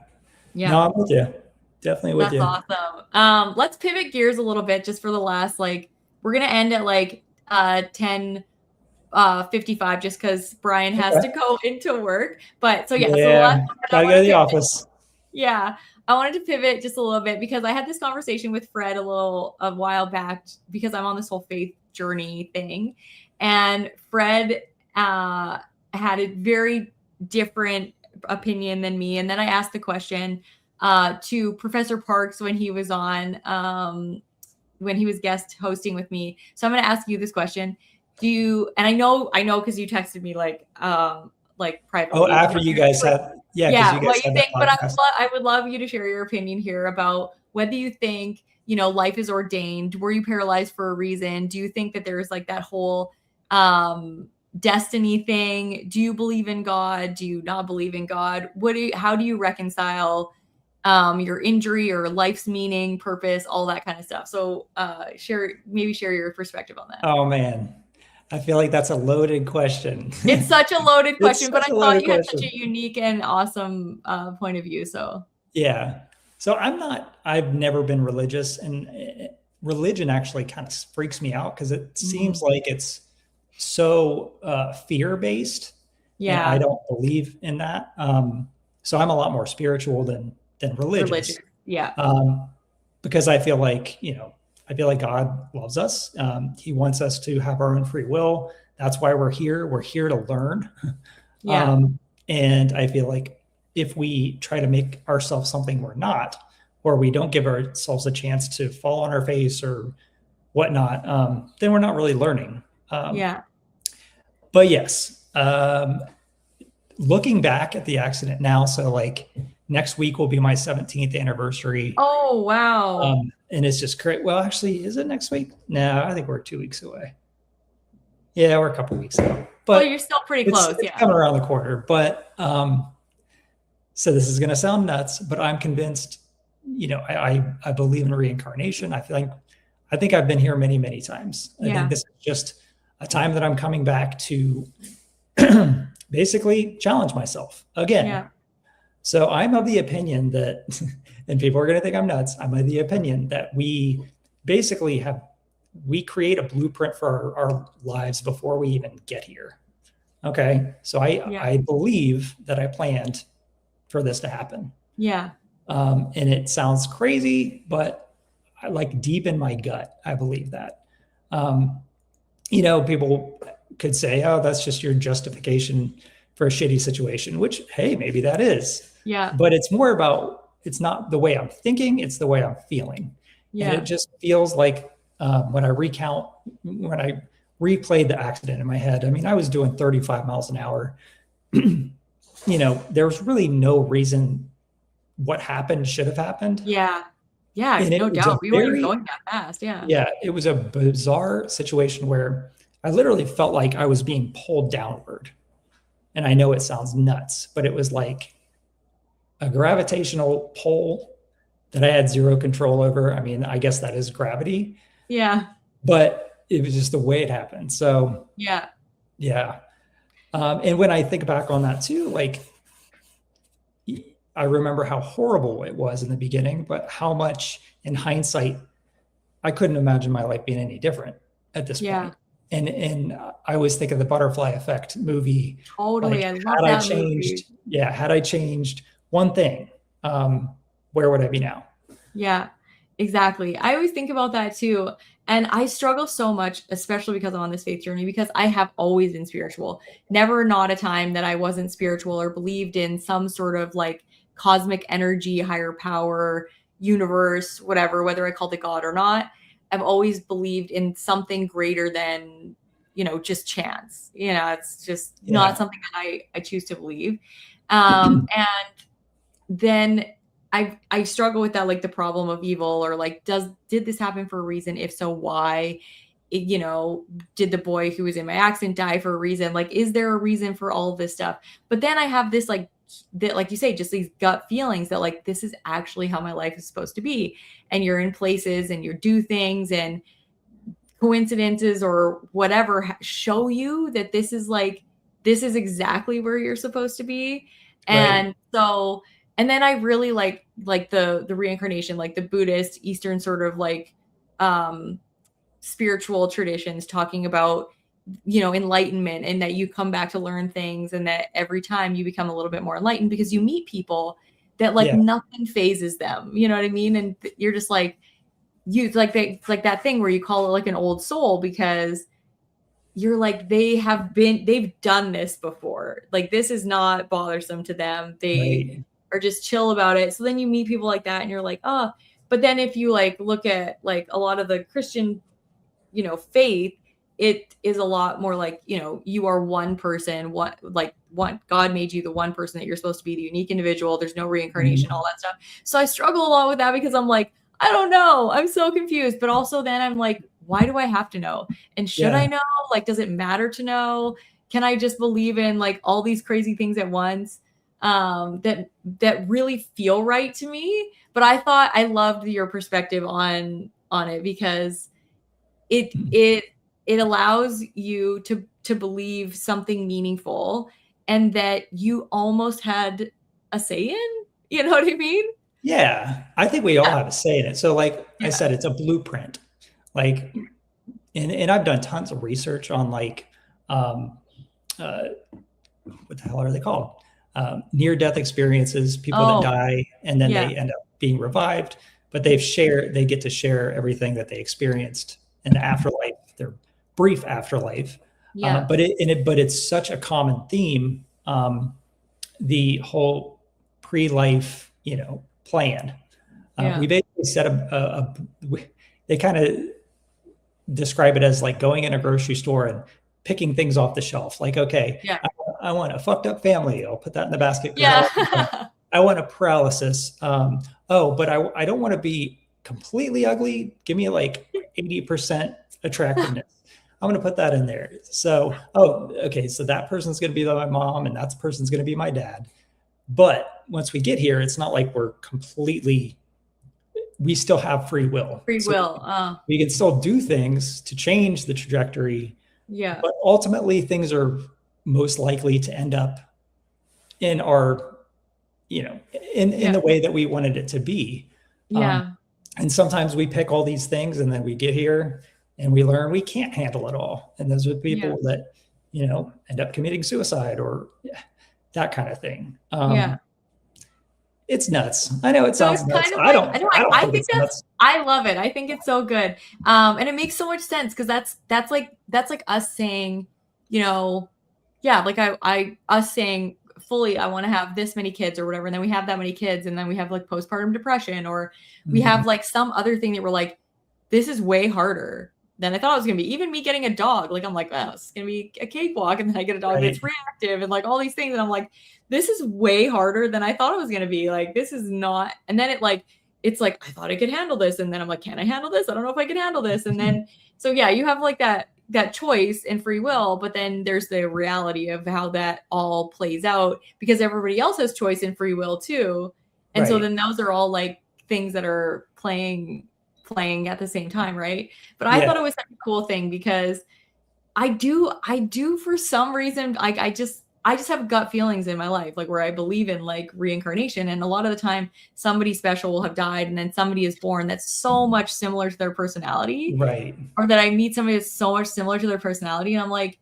No, I'm with you. Definitely with you. That's awesome. Let's pivot gears a little bit just for the last, like, we're going to end at like 10:55 just because Brian has to go into work. But so gotta go to the office. Yeah. I wanted to pivot just a little bit because I had this conversation with Fred a while back, because I'm on this whole faith journey thing. And Fred had a very different opinion than me. And then I asked the question to Professor Parks when he was on, when he was guest hosting with me. So I'm going to ask you this question. And I know, because you texted me like privately. Oh, after you guys had, what you think, but I would love you to share your opinion here about whether you think, you know, life is ordained. Were you paralyzed for a reason? Do you think that there's like that whole destiny thing? Do you believe in God? Do you not believe in God? How do you reconcile your injury or life's meaning, purpose, all that kind of stuff? So share your perspective on that. Oh man, I feel like that's a loaded question. It's such a loaded question, but I thought you had such a unique and awesome point of view. So yeah. So I've never been religious, and religion actually kind of freaks me out because it seems like it's so fear-based. Yeah. I don't believe in that. So I'm a lot more spiritual than religious. Yeah. Because I feel like, God loves us. He wants us to have our own free will. That's why we're here. We're here to learn. Yeah. And I feel like if we try to make ourselves something we're not, or we don't give ourselves a chance to fall on our face or whatnot, then we're not really learning. But yes, looking back at the accident now, so like next week will be my 17th anniversary. Oh, wow. And it's just great. Well, actually, is it next week? No, I think we're 2 weeks away. Yeah, we're a couple weeks out. But you're still pretty close. It's coming around the corner. But so this is going to sound nuts, but I'm convinced, I believe in reincarnation. I think I've been here many, many times. I think this is just a time that I'm coming back to basically challenge myself again. Yeah. So I'm of the opinion that, and people are going to think I'm nuts, I'm of the opinion that we basically we create a blueprint for our lives before we even get here. Okay. So I believe that I planned for this to happen. Yeah. And it sounds crazy, but like deep in my gut, I believe that. People could say, oh, that's just your justification for a shitty situation, which, hey, maybe that is. Yeah. But it's more about, it's not the way I'm thinking, it's the way I'm feeling. Yeah. And it just feels like when I replayed the accident in my head, I mean, I was doing 35 miles an hour. There's really no reason what happened should have happened. Yeah. Yeah, no doubt. We weren't going that fast. Yeah. Yeah. It was a bizarre situation where I literally felt like I was being pulled downward. and I know it sounds nuts, but it was like a gravitational pull that I had zero control over. I mean, I guess that is gravity. Yeah. But it was just the way it happened. So yeah. And when I think back on that too, like I remember how horrible it was in the beginning, but how much in hindsight, I couldn't imagine my life being any different at this point. And I always think of the Butterfly Effect movie. Totally. Like, I love that movie. movie. Had I changed one thing, where would I be now? Yeah, exactly. I always think about that too. And I struggle so much, especially because I'm on this faith journey, because I have always been spiritual. Never not a time that I wasn't spiritual or believed in some sort of like cosmic energy, higher power, universe, whatever, whether I called it God or not. I've always believed in something greater than, just chance. It's just not something that I choose to believe. And then I struggle with that, like the problem of evil, or like, did this happen for a reason? If so, why? Did the boy who was in my accident die for a reason? Like, is there a reason for all of this stuff? But then I have this like you say, just these gut feelings that like, this is actually how my life is supposed to be. And you're in places and you do things, and coincidences or whatever show you that this is exactly where you're supposed to be. And so, and then I really like the reincarnation, like the Buddhist Eastern sort of like spiritual traditions talking about, enlightenment, and that you come back to learn things, and that every time you become a little bit more enlightened because you meet people that like nothing phases them. You know what I mean? And you're just like, like that thing where you call it like an old soul, because you're like, they've done this before. Like, this is not bothersome to them. They are just chill about it. So then you meet people like that and you're like, oh, but then if you like look at like a lot of the Christian, faith, it is a lot more like, you are one person, God made you the one person that you're supposed to be, the unique individual. There's no reincarnation, all that stuff. So I struggle a lot with that, because I'm like, I don't know. I'm so confused. But also then I'm like, why do I have to know? And should I know? Like, does it matter to know? Can I just believe in like all these crazy things at once that really feel right to me? But I thought I loved your perspective on it, because it allows you to believe something meaningful, and that you almost had a say in. You know what I mean? Yeah, I think we all have a say in it. So like I said, it's a blueprint. Like, and I've done tons of research on like, what the hell are they called? Near-death experiences, people that die and then they end up being revived, but they get to share everything that they experienced in the afterlife, their brief afterlife. But it's such a common theme, the whole pre-life, plan. We basically set they kind of describe it as like going in a grocery store and picking things off the shelf. Like, okay, I want a fucked up family. I'll put that in the basket. I want a paralysis. But I don't want to be completely ugly. Give me like 80% attractiveness. I'm going to put that in there. So, okay. So that person's going to be my mom, and that person's going to be my dad. But once we get here, it's not like we still have free will. We can still do things to change the trajectory. Yeah. But ultimately, things are most likely to end up in our, in the way that we wanted it to be. And sometimes we pick all these things, and then we get here and we learn we can't handle it all. And those are the people that, end up committing suicide or that kind of thing. It's nuts. I know it sounds nuts. I think it's nuts. I love it. I think it's so good. And it makes so much sense, because that's like us saying, us saying fully, I want to have this many kids or whatever. And then we have that many kids, and then we have like postpartum depression, or we have like some other thing that we're like, this is way harder than I thought it was going to be. Even me getting a dog, like I'm like, oh, it's going to be a cakewalk. And then I get a dog that's reactive and like all these things. And I'm like, this is way harder than I thought it was going to be. Like, this is not. And then it's like, I thought I could handle this. And then I'm like, can I handle this? I don't know if I can handle this. And then, so yeah, you have like that that choice and free will, but then there's the reality of how that all plays out because everybody else has choice and free will too. And so then those are all like things that are playing at the same time, right? But I thought it was such a cool thing because I do for some reason, like I just have gut feelings in my life, like where I believe in like reincarnation. And a lot of the time somebody special will have died and then somebody is born that's so much similar to their personality. Right. Or that I meet somebody that's so much similar to their personality. And I'm like,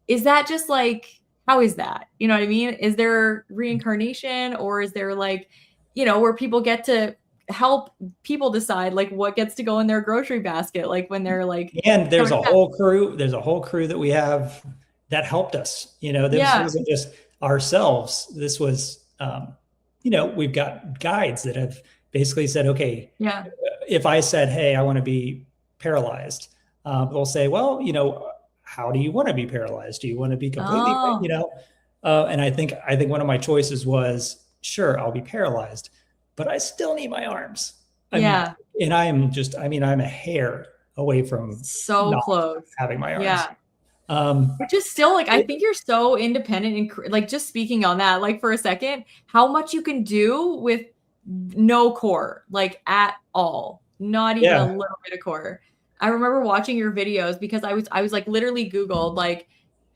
is that just like, how is that? You know what I mean? Is there reincarnation or is there like, you know, where people get to help people decide like what gets to go in their grocery basket, like when they're like, and there's a whole crew that we have that helped us, you know, this wasn't just ourselves. This was, you know, we've got guides that have basically said, okay, if I said, hey, I want to be paralyzed, they'll say, well, you know, how do you want to be paralyzed? Do you want to be completely, you know? And I think one of my choices was, sure, I'll be paralyzed, but I still need my arms. And I'm a hair away from so close having my arms. Which is still like, I think you're so independent and like just speaking on that, like for a second, how much you can do with no core, like at all, not even a little bit of core. I remember watching your videos because I was like literally Googled like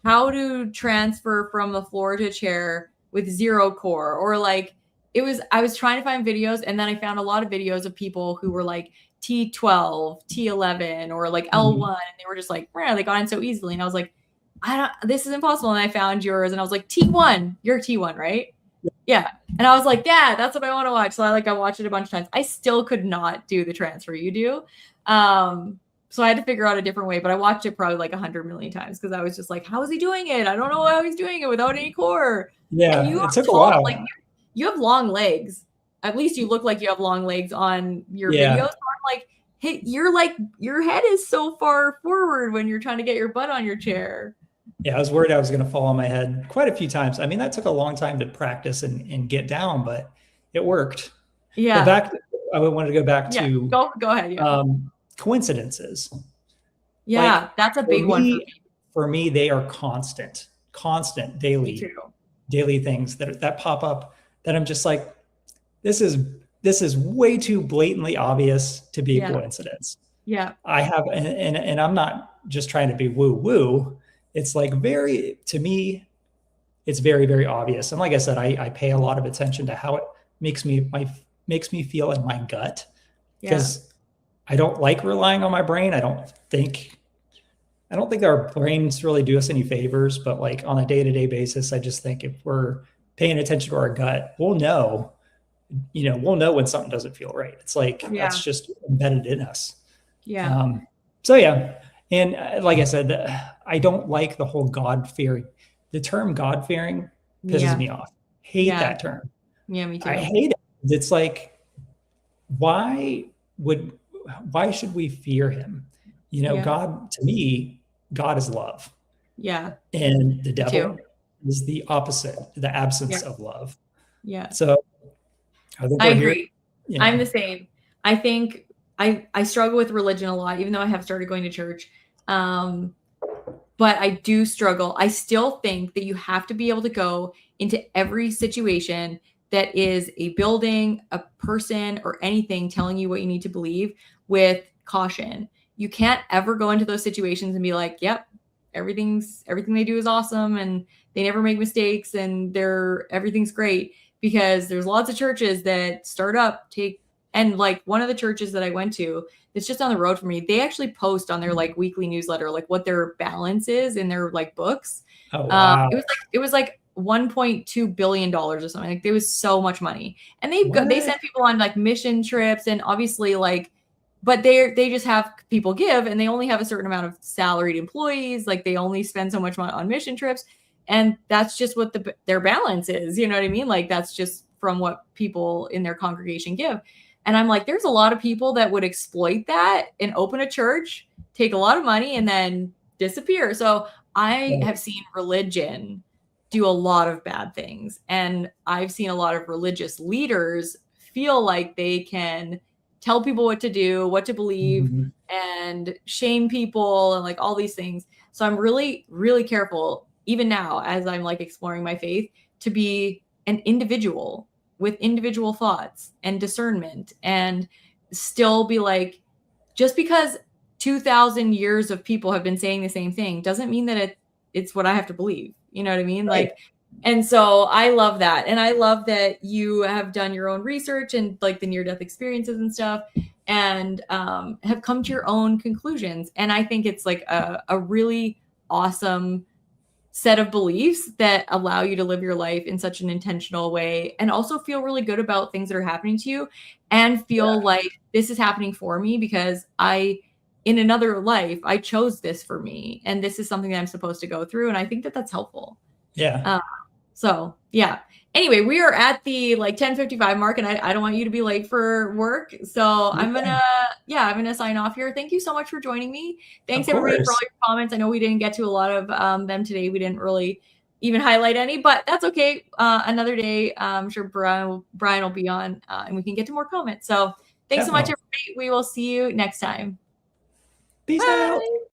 how to transfer from the floor to chair with 0 core, or like I was trying to find videos and then I found a lot of videos of people who were like T12, T11, or like L1, and they were just like, they got in so easily. And I was like, this is impossible. And I found yours and I was like, T1, you're T1, right? Yeah. And I was like, yeah, that's what I want to watch. So I watched it a bunch of times. I still could not do the transfer you do. So I had to figure out a different way, but I watched it probably like 100 million times because I was just like, how is he doing it? I don't know how he's doing it without any core. Yeah, it took a while. Like, you have long legs. At least you look like you have long legs on your videos. So I'm like, hey, your head is so far forward when you're trying to get your butt on your chair. Yeah, I was worried I was going to fall on my head quite a few times. I mean, that took a long time to practice and get down, but it worked. Yeah. I wanted to go back to go ahead. Yeah. Coincidences. Yeah, like, that's a big one for me. They are constant daily things that pop up that I'm just like, this is way too blatantly obvious to be a coincidence. Yeah. I have, and I'm not just trying to be woo. It's like to me, it's very, very obvious. And like I said, I pay a lot of attention to how it makes me feel in my gut, because I don't like relying on my brain. I don't think our brains really do us any favors, but like on a day-to-day basis, I just think if we're paying attention to our gut, we'll know when something doesn't feel right. It's like, that's just embedded in us. Yeah. And like I said, I don't like the whole God-fearing. The term God-fearing pisses me off. Hate that term. Yeah, me too. I hate it. It's like, why should we fear him? You know, God, to me, God is love. Yeah. And the devil is the opposite, the absence of love. Yeah. So I agree. Here, I'm the same. I think I struggle with religion a lot, even though I have started going to church. But I do struggle. I still think that you have to be able to go into every situation that is a building, a person, or anything telling you what you need to believe with caution. You can't ever go into those situations and be like, yep, everything they do is awesome and they never make mistakes and everything's great, because there's lots of churches that start up, and like one of the churches that I went to, it's just on the road from me, they actually post on their like weekly newsletter, like what their balance is in their like books. Oh, wow. It was like $1.2 billion or something. Like there was so much money, and they sent people on like mission trips, and obviously like, but they just have people give, and they only have a certain amount of salaried employees. Like they only spend so much money on mission trips, and that's just what their balance is. You know what I mean? Like that's just from what people in their congregation give. And I'm like, there's a lot of people that would exploit that and open a church, take a lot of money, and then disappear. So I have seen religion do a lot of bad things. And I've seen a lot of religious leaders feel like they can tell people what to do, what to believe, Mhm. and shame people and like all these things. So I'm really, really careful, even now as I'm like exploring my faith, to be an individual with individual thoughts and discernment, and still be like, just because 2,000 years of people have been saying the same thing doesn't mean that it's what I have to believe. You know what I mean? Right. Like, and so I love that. And I love that you have done your own research and like the near-death experiences and stuff, and have come to your own conclusions. And I think it's like a really awesome set of beliefs that allow you to live your life in such an intentional way, and also feel really good about things that are happening to you, and feel like this is happening for me because in another life, I chose this for me, and this is something that I'm supposed to go through. And I think that that's helpful. Yeah. So yeah. Anyway, we are at the like 10:55 mark, and I don't want you to be late for work. So I'm gonna sign off here. Thank you so much for joining me. Thanks Of everybody for all course. your comments. I know we didn't get to a lot of them today. We didn't really even highlight any, but that's okay. Another day, I'm sure Brian will be on, and we can get to more comments. So thanks so much, Definitely. everybody. We will see you next time. Peace out. Bye.